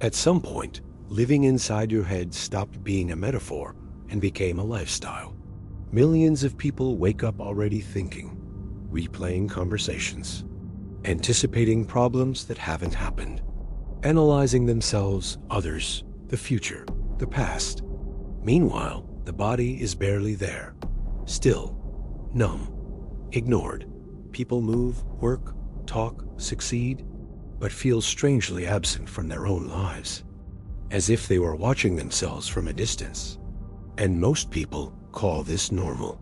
At some point, living inside your head stopped being a metaphor and became a lifestyle. Millions of people wake up already thinking, replaying conversations, anticipating problems that haven't happened, analyzing themselves, others, the future, the past. Meanwhile, the body is barely there, still, numb, ignored. People move, work, talk, succeed, but feel strangely absent from their own lives, as if they were watching themselves from a distance. And most people call this normal.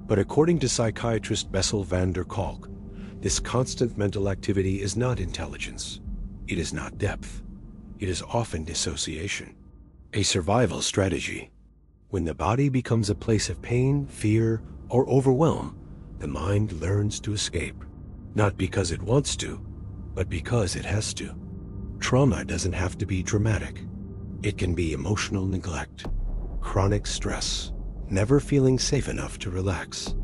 But according to psychiatrist Bessel Kolk, this constant mental activity is not intelligence. It is not depth. It is often dissociation, a survival strategy. When the body becomes a place of pain, fear, or overwhelm, the mind learns to escape, not because it wants to, but because it has to. Trauma doesn't have to be dramatic. It can be emotional neglect, chronic stress, never feeling safe enough to relax.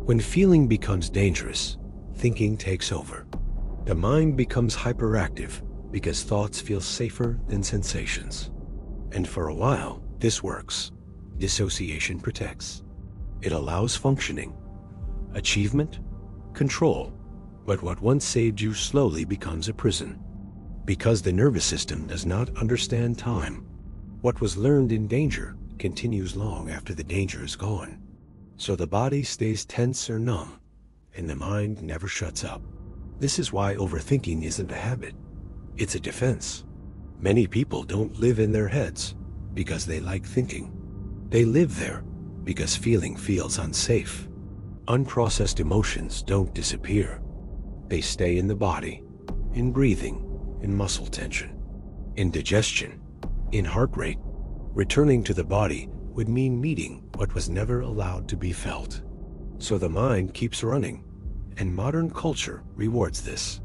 When feeling becomes dangerous, thinking takes over. The mind becomes hyperactive because thoughts feel safer than sensations. And for a while, this works. Dissociation protects. It allows functioning, achievement, control. But what once saved you slowly becomes a prison. Because the nervous system does not understand time. What was learned in danger continues long after the danger is gone. So the body stays tense or numb, and the mind never shuts up. This is why overthinking isn't a habit. It's a defense. Many people don't live in their heads because they like thinking. They live there because feeling feels unsafe. Unprocessed emotions don't disappear. They stay in the body, in breathing, in muscle tension, in digestion, in heart rate. Returning to the body would mean meeting what was never allowed to be felt. So the mind keeps running, and modern culture rewards this.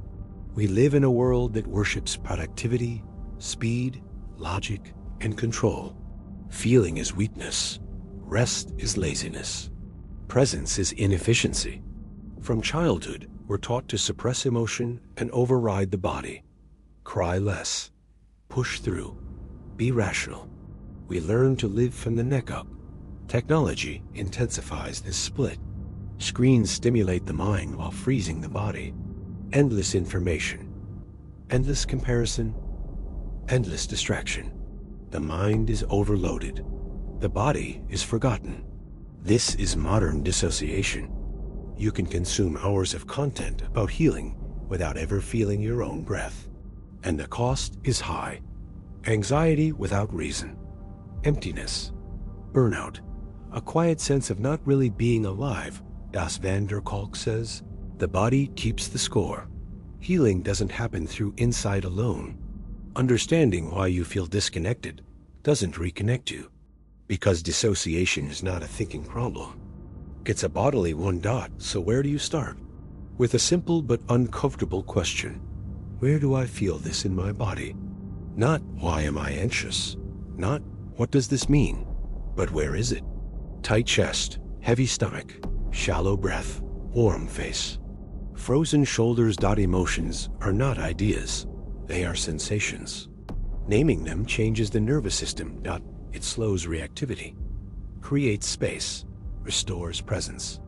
We live in a world that worships productivity, speed, logic, and control. Feeling is weakness. Rest is laziness. Presence is inefficiency. From childhood, we're taught to suppress emotion and override the body. Cry less. Push through. Be rational. We learn to live from the neck up. Technology intensifies this split. Screens stimulate the mind while freezing the body. Endless information. Endless comparison. Endless distraction. The mind is overloaded. The body is forgotten. This is modern dissociation. You can consume hours of content about healing without ever feeling your own breath. And the cost is high. Anxiety without reason. Emptiness. Burnout. A quiet sense of not really being alive. Kolk says, the body keeps the score. Healing doesn't happen through insight alone. Understanding why you feel disconnected doesn't reconnect you. Because dissociation is not a thinking problem. It's a bodily one. So where do you start? With a simple but uncomfortable question. Where do I feel this in my body? Not why am I anxious? Not what does this mean? But where is it? Tight chest, heavy stomach, shallow breath, warm face, frozen shoulders. Emotions are not ideas. They are sensations. Naming them changes the nervous system. It slows reactivity, creates space, restores presence.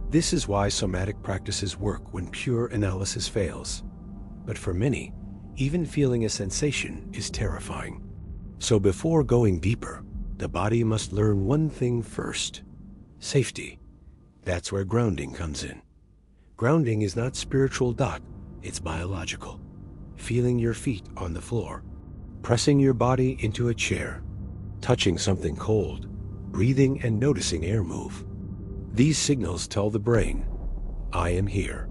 This is why somatic practices work when pure analysis fails. But for many, even feeling a sensation is terrifying. So before going deeper, the body must learn one thing first: safety. That's where grounding comes in. Grounding is not spiritual. It's biological. Feeling your feet on the floor, pressing your body into a chair, touching something cold, breathing and noticing air move. These signals tell the brain, I am here.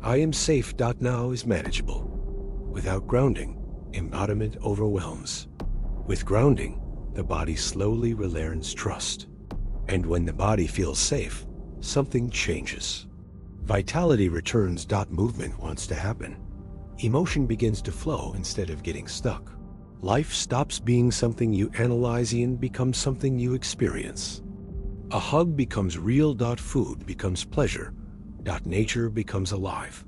I am safe. Now is manageable. Without grounding, embodiment overwhelms. With grounding, the body slowly relearns trust. And when the body feels safe, something changes. Vitality returns. Movement wants to happen. Emotion begins to flow instead of getting stuck. Life stops being something you analyze and becomes something you experience. A hug becomes real. Food becomes pleasure. Nature becomes alive.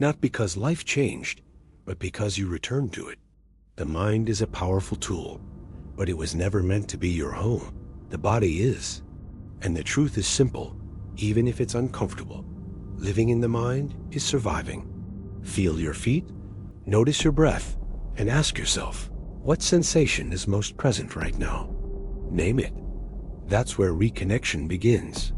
Not because life changed, but because you return to it. The mind is a powerful tool, but it was never meant to be your home. The body is. And the truth is simple, even if it's uncomfortable. Living in the mind is surviving. Feel your feet, notice your breath, and ask yourself, what sensation is most present right now? Name it. That's where reconnection begins.